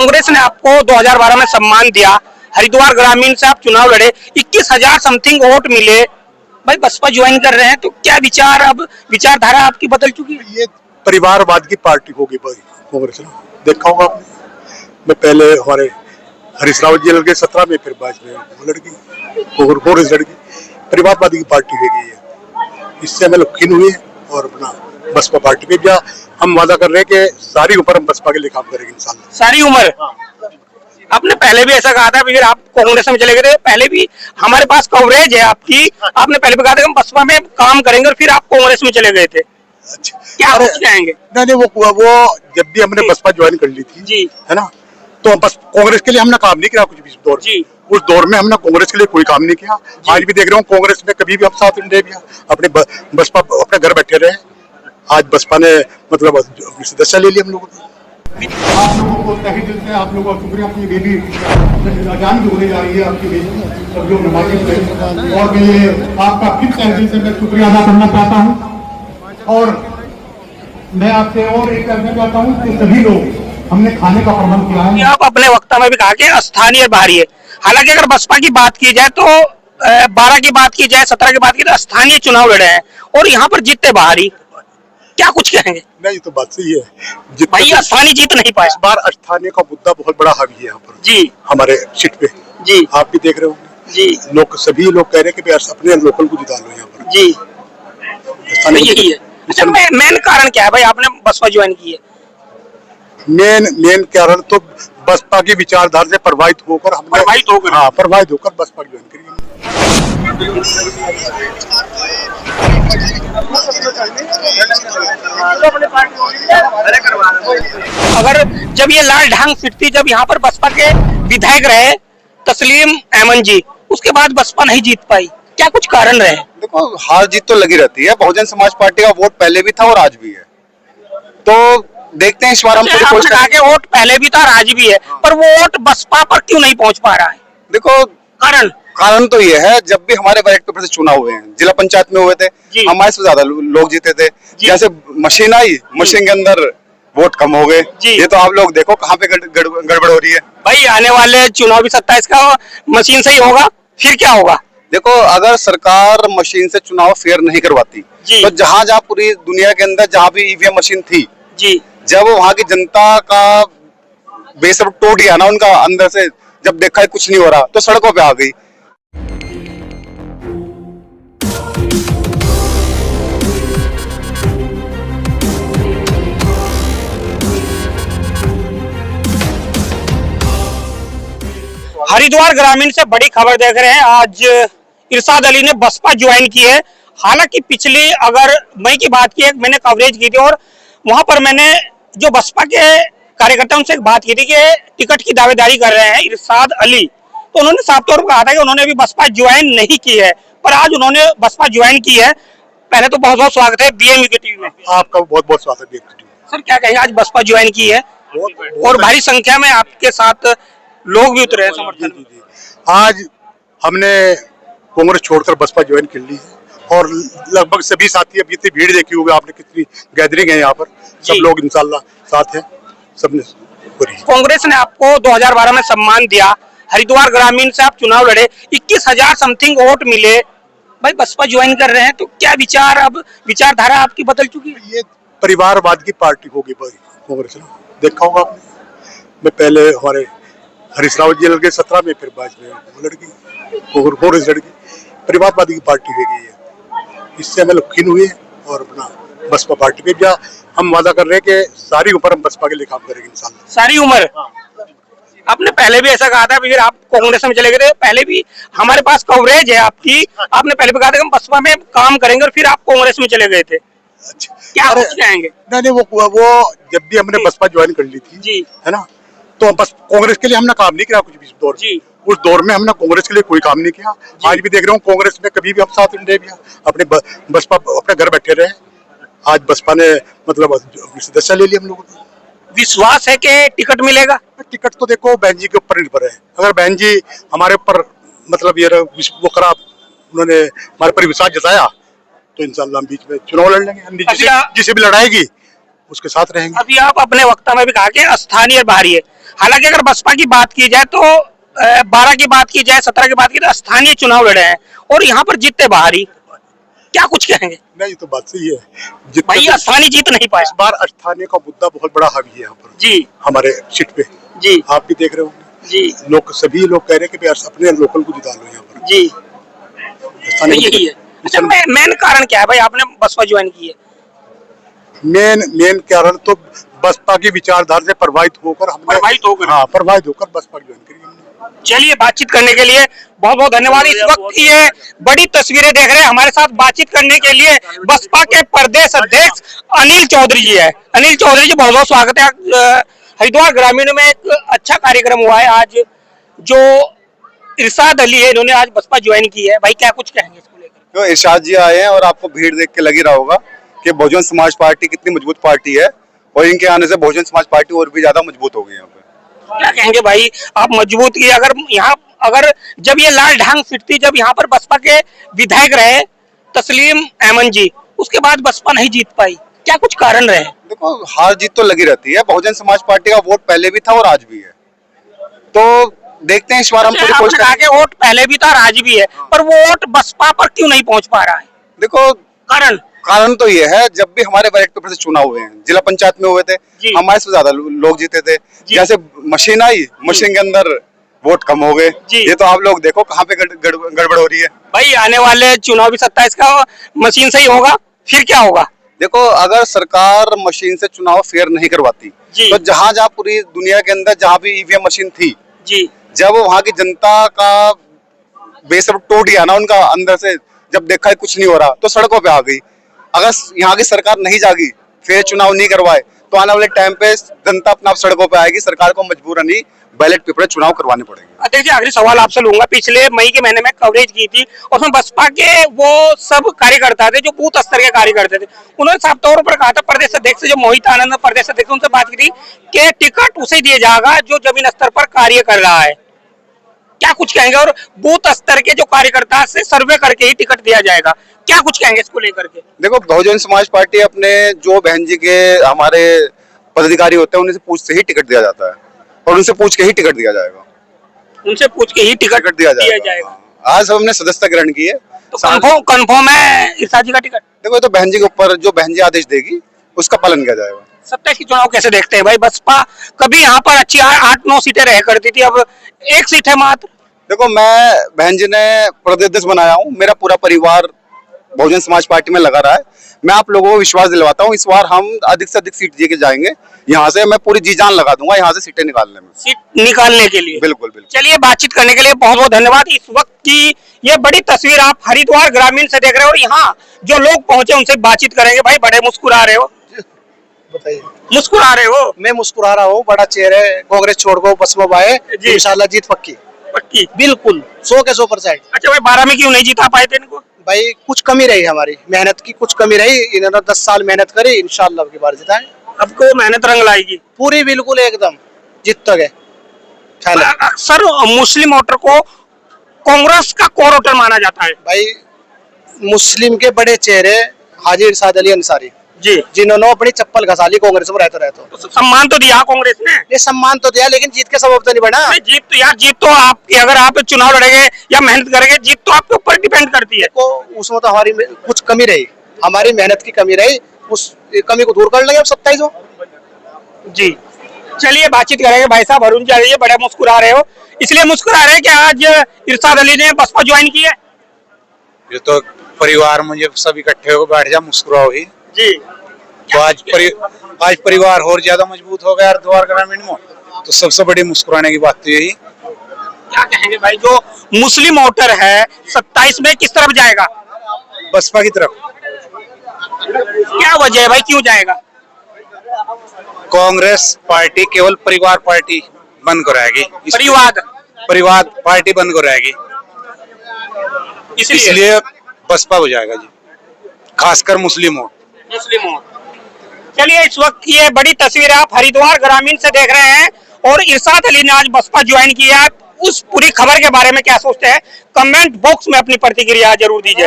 कांग्रेस ने आपको 2012 में सम्मान दिया, हरिद्वार ग्रामीण से आप चुनाव लड़े, 21,000 समथिंग वोट मिले, भाई बसपा ज्वाइन कर रहे हैं तो क्या विचार, अब विचारधारा आपकी बदल चुकी है? ये परिवारवाद की पार्टी होगी भाई कांग्रेस ने, देखा होगा आपने। मैं पहले हमारे हरीश रावत जी लड़के 17 में, फिर 22 में लड़की कांग्रेस लड़की, परिवारवादी की पार्टी होगी ये। इससे हमें लोग खिन हुए और अपना बसपा पार्टी पे भी हम वादा कर रहे हैं कि सारी उम्र हम बसपा के लिए काम करेंगे इंशाल्लाह। सारी उम्र? आपने पहले भी ऐसा कहा था, फिर आप कांग्रेस में चले गए थे, पहले भी हमारे पास कवरेज है आपकी, आपने पहले भी कहा था कि हम बसपा में काम करेंगे और फिर आप कांग्रेस में चले गए थे। अच्छा, क्या कुछ कहेंगे? नहीं वो जब भी हमने बसपा ज्वाइन कर ली थी जी, है ना, तो बस कांग्रेस के लिए हमने काम नहीं किया कुछ भी दौर जी। उस दौर में हमने कांग्रेस के लिए कोई काम नहीं किया। आज भी देख रहा हूँ कांग्रेस में कभी भी हम साथ नहीं दिया, अपने बसपा अपने घर बैठे रहे। आज बसपा ने मतलब सदस्य ले लिया हम लोगों को। आप लोगों को तहे दिल से आप लोगों का शुक्रिया। अपनी बेबी अजान भी होने जा रही है आपकी बेटी सब जो नमाज़ी है, और मैं आपका फिर तहे दिल से मैं शुक्रिया अदा करना चाहता हूँ। और मैं आपसे और एक कहना चाहता हूँ कि सभी लोग हमने खाने का प्रबंध किया है। आप अपने वक्तव्य में भी कहा कि स्थानीय बाहरी है, हालांकि अगर बसपा की बात की जाए तो 12 की बात की जाए, 17 की बात की तो स्थानीय चुनाव लड़े हैं और यहाँ पर जीतते बाहरी, क्या कुछ कहेंगे? नहीं तो बात सही है भाई, स्थानीय जीत नहीं पाया। इस बार स्थानीय का मुद्दा बहुत बड़ा हावी है यहाँ पर जी, हमारे सीट पे जी। आप भी देख रहे होंगे जी, लोग सभी लोग कह रहे हैं कि अपने लोकल को जिता लो यहाँ पर जी, यही है। अच्छा, मेन कारण क्या है भाई आपने बसपा ज्वाइन की है? मेन कारण तो बसपा की विचारधारा से प्रभावित होकर प्रभावित होकर बसपा ज्वाइन करी। अगर जब ये लाल ढांग फिरती, जब यहाँ पर बसपा के विधायक रहे तस्लीम अहमद जी, उसके बाद बसपा नहीं जीत पाई, क्या कुछ कारण रहे? देखो, हार जीत तो लगी रहती है। बहुजन समाज पार्टी का वोट पहले भी था और आज भी है, तो देखते हैं इस बार हम पूरी कोशिश करेंगे। वोट पहले भी था और आज भी है, पर वो वोट बसपा पर क्यों नहीं पहुंच पा रहा है? देखो, कारण तो ये है, जब भी हमारे बैलेट से चुनाव हुए हैं, जिला पंचायत में हुए थे, हमारे से ज्यादा लोग जीते थे। जैसे मशीन आई, मशीन के अंदर वोट कम हो गए। ये तो आप लोग देखो कहाँ पे गड़बड़ हो रही है। भाई, आने वाले चुनाव भी 27 का मशीन से ही होगा, फिर क्या होगा? देखो, अगर सरकार मशीन से चुनाव फेयर नहीं करवाती तो जहाँ पूरी दुनिया के अंदर जहाँ भी ईवीएम मशीन थी जी, जब वहाँ की जनता का बेस अब टूट गया ना उनका अंदर से, जब देखा कुछ नहीं हो रहा तो सड़कों पे आ गई। हरिद्वार ग्रामीण से बड़ी खबर देख रहे हैं। आज इरशाद अली ने बसपा ज्वाइन की है। हालांकि पिछली अगर मई की बात की, मैंने कवरेज की थी और वहां पर मैंने जो बसपा के कार्यकर्ता उनसे एक बात की थी कि टिकट की दावेदारी कर रहे हैं इरशाद अली, तो उन्होंने साफ तौर पर कहा था कि उन्होंने भी बसपा ज्वाइन नहीं की है, पर आज उन्होंने बसपा ज्वाइन की है। पहले तो बहुत बहुत स्वागत है बीएमयू की टीवी में। आपका बहुत बहुत स्वागत है सर, क्या कहेंगे, आज बसपा ज्वाइन की है और भारी संख्या में आपके साथ लोग भी उतरे हैं समर्थन में। आज हमने कांग्रेस छोड़कर बसपा ज्वाइन कर ली है और लगभग सभी साथी, अब इतनी भीड़ देखी होगी आपने, कितनी गैदरिंग है यहाँ पर, सब लोग इंशाल्लाह साथ हैं। सबने कांग्रेस ने आपको 2012 में सम्मान दिया, हरिद्वार ग्रामीण से आप चुनाव लड़े, 21,000 समथिंग वोट मिले, भाई बसपा ज्वाइन कर रहे हैं तो क्या विचार, अब विचारधारा आपकी बदल चुकी है? ये परिवारवाद की पार्टी होगी भाई कांग्रेस ने, देखा होगा आपने। मैं पहले हमारे हरीश रावत जी लड़के 17 में, फिर 22 में लड़की कांग्रेस लड़की, परिवारवादी की पार्टी होगी ये। इससे हमें लोग खिन हुए और अपना बसपा पार्टी पे भी हम वादा कर रहे हैं कि सारी उम्र हम बसपा के लिए काम करेंगे इंशाल्लाह। सारी उम्र? आपने पहले भी ऐसा कहा था, फिर आप कांग्रेस में चले गए थे, पहले भी हमारे पास कवरेज है आपकी, आपने पहले भी कहा था कि हम बसपा में काम करेंगे और फिर आप कांग्रेस में चले गए थे। अच्छा, क्या कुछ कहेंगे? नहीं वो जब भी हमने बसपा ज्वाइन कर ली थी जी, है ना, तो बस कांग्रेस के लिए हमने काम नहीं किया कुछ भी दौर जी। उस दौर में हमने कांग्रेस के लिए कोई काम नहीं किया। आज भी देख रहा हूँ कांग्रेस में कभी भी हम साथ नहीं दिया, अपने बसपा अपने घर बैठे रहे। आज बसपा ने मतलब सदस्य ले लिया हम लोगों को। विश्वास है कि टिकट मिलेगा? टिकट तो देखो बहन जी के ऊपर निर्भर है। अगर बहन जी हमारे ऊपर मतलब ये वो खराब, उन्होंने हमारे पर विश्वास जताया तो इंशाल्लाह हम बीच में चुनाव लड़ लेंगे। जिसे भी लड़ाएगी उसके साथ रहेंगे। अभी आप अपने वक्तव्य में भी कहा कि स्थानीय और बाहरी है, हालांकि अगर बसपा की बात की जाए तो 12 की बात की जाए, 17 की बात की तो स्थानीय चुनाव लड़े हैं और यहाँ पर जीतते बाहरी, क्या कुछ कहेंगे? नहीं, ये तो बात सही है, भाई स्थानीय जीत नहीं पाया। इस बार स्थानीय का मुद्दा बहुत बड़ा हावी है यहाँ पर जी, हमारे सीट पे जी, आप भी देख रहे होंगे जी, लोग, सभी लोग कह रहे हैं कि अपने लोकल को जिता लो यहाँ पर जी, स्थानीय यही है। अच्छा, मेन कारण क्या है भाई, आपने बसपा ज्वाइन की है? मेन कारण तो बसपा की विचारधारा से प्रभावित होकर हमने प्रभावित होकर बसपा ज्वाइन करी हमने। चलिए, बातचीत करने के लिए बहुत बहुत धन्यवाद। इस वक्त ये बड़ी तस्वीरें देख रहे हैं, हमारे साथ बातचीत करने के लिए बसपा के प्रदेश अध्यक्ष अनिल चौधरी जी है। अनिल चौधरी जी, बहुत बहुत स्वागत है। हरिद्वार ग्रामीण में एक अच्छा कार्यक्रम हुआ है आज, जो इरशाद अली है, इन्होंने आज बसपा ज्वाइन की है। भाई क्या कुछ कहेंगे इसको लेकर? तो इरशाद जी आए हैं और आपको भीड़ देख के लग ही रहा होगा कि बहुजन समाज पार्टी कितनी मजबूत पार्टी है, और इनके आने से बहुजन समाज पार्टी और भी ज्यादा मजबूत हो गई यहाँ पे। क्या कहेंगे भाई, आप मजबूत की अगर जब ये लाल ढांग सीट थी, जब यहाँ पर बसपा के विधायक रहे तस्लीम अहमद जी, उसके बाद बसपा नहीं जीत पाई, क्या कुछ कारण रहे? देखो, हार जीत तो लगी रहती है, बहुजन समाज पार्टी का वोट पहले भी था और आज भी है, तो देखते हैं इस बार हम पूरी कोशिश करेंगे। वोट पहले भी था और आज भी है, पर वो वोट बसपा पर क्यों नहीं पहुंच पा रहा है? देखो, कारण तो ये है, जब भी हमारे बैलेट पेपर से चुनाव हुए हैं, जिला पंचायत में हुए थे, हमारे से ज्यादा लोग जीते थे। जैसे मशीन आई, मशीन के अंदर वोट कम हो गए। ये तो आप लोग देखो कहाँ पे गड़बड़ हो रही है। भाई आने वाले चुनाव भी 27 का मशीन से ही होगा, फिर क्या होगा? देखो, अगर सरकार मशीन से चुनाव फेयर नहीं करवाती तो जहाँ जहाँ पूरी दुनिया के अंदर जहाँ भी ईवीएम मशीन थी, जब वहाँ की जनता का बेस टूट गया ना, उनका अंदर से जब देखा कुछ नहीं हो रहा तो सड़कों पे आ गई। अगर यहाँ की सरकार नहीं जागी, फेयर चुनाव नहीं करवाए, तो आने वाले टाइम पे जनता अपना सड़कों पे आएगी, सरकार को मजबूरन ही बैलेट पेपर चुनाव करवाने पड़ेंगे। अध्यक्ष जी, आखिरी सवाल आपसे लूंगा। पिछले मई के महीने में कवरेज की थी, उसमें बसपा के वो सब कार्यकर्ता थे जो बूथ स्तर के कार्यकर्ता थे, उन्होंने साफ तौर पर कहा था, प्रदेश अध्यक्ष जो मोहित आनंद प्रदेश अध्यक्ष, उनसे बात की थी कि टिकट उसे दिया जाएगा जो जमीन स्तर पर कार्य कर रहा है। क्या कुछ कहेंगे? और बूथ स्तर के जो कार्यकर्ता से सर्वे करके ही टिकट दिया जाएगा, क्या कुछ कहेंगे इसको लेकर के? देखो, बहुजन समाज पार्टी अपने जो बहन जी के हमारे पदाधिकारी होते हैं, उनसे पूछ से ही टिकट दिया जाता है और उनसे पूछ के ही टिकट दिया जाएगा। उनसे पूछ के ही टिकट दिया जाएगा। आज हमने सदस्यता ग्रहण की है, तो कंफर्म है इरशाद जी का टिकट? देखो, तो बहन जी के ऊपर जो बहन जी आदेश देगी उसका पालन किया जाएगा। 27 की चुनाव कैसे देखते हैं भाई? बसपा कभी यहाँ पर अच्छी 8-9 सीटें रह करती थी, अब 1 सीट है मात्र। देखो, मैं बहन जी ने प्रदेश अध्यक्ष बनाया हूँ, मेरा पूरा परिवार बहुजन समाज पार्टी में लगा रहा है। मैं आप लोगों को विश्वास दिलवाता हूँ, इस बार हम अधिक से अधिक सीट लेके जाएंगे। यहाँ से मैं पूरी जी जान लगा दूंगा यहाँ से सीटें निकालने में, सीट निकालने के लिए। बिल्कुल बिल्कुल। चलिए, बातचीत करने के लिए बहुत बहुत धन्यवाद। इस वक्त की ये बड़ी तस्वीर आप हरिद्वार ग्रामीण से देख रहे हो, और यहाँ जो लोग पहुंचे उनसे बातचीत करेंगे। भाई बड़े मुस्कुरा रहे हो, बताइए। मुस्कुरा रहे हो? मैं मुस्कुरा रहा हूँ, बड़ा चेहरा है, कांग्रेस छोड़ को बसपा आए, इंशाल्लाह जीत पक्की बिल्कुल 100 के 100%। अच्छा भाई, 12 में क्यों नहीं जीता पाए थे इनको? भाई कुछ कमी रही, हमारी मेहनत की कुछ कमी रही, इन्होंने 10 साल मेहनत करी, इंशाल्लाह अब की बार जिताएं। अब को मेहनत रंग लाएगी पूरी, बिल्कुल एकदम जीत तक है। अक्सर मुस्लिम वोटर को कांग्रेस का कोर वोटर माना जाता है। भाई मुस्लिम के बड़े चेहरे हाजी इरशाद अली अंसारी जी, जिन्होंने अपनी चप्पल घसा ली कांग्रेस में रहते तो सम्मान तो दिया कांग्रेस ने। ये सम्मान तो दिया, लेकिन जीत के सबब तो नहीं बना। जीत तो आपकी, अगर आप चुनाव लड़ेंगे या मेहनत करेंगे, जीत तो आपके ऊपर डिपेंड करती है। तो उसमें तो हमारी कुछ कमी रही, हमारी मेहनत की कमी रही, उस कमी को दूर कर लेंगे अब 27 में। जी, चलिए बातचीत करेंगे। भाई साहब अरुण जी आ रही है, बड़े मुस्कुरा रहे हो, इसलिए मुस्कुरा रहे हैं कि आज इरशाद अली ने बसपा ज्वाइन की है? ये तो परिवार मुझे सब इकट्ठे होकर बैठ जा, मुस्कुराओ ही जी। तो आज परिवार और ज्यादा मजबूत हो गया हरिद्वार ग्रामीण में, तो सबसे बड़ी मुस्कुराने की बात तो यही। क्या कहेंगे भाई, जो मुस्लिम वोटर है 27 में किस तरफ जाएगा? बसपा की तरफ। क्या वजह है भाई, क्यों जाएगा? कांग्रेस पार्टी केवल परिवार पार्टी बन कर रहेगी, परिवार पार्टी बन कर रहेगी, इसलिए बसपा हो जाएगा जी, खासकर मुस्लिम वोट। चलिए, इस वक्त की ये बड़ी तस्वीर आप हरिद्वार ग्रामीण से देख रहे हैं, और इरशाद अली ने आज बसपा ज्वाइन किया। उस पूरी खबर के बारे में क्या सोचते हैं, कमेंट बॉक्स में अपनी प्रतिक्रिया जरूर दीजिए।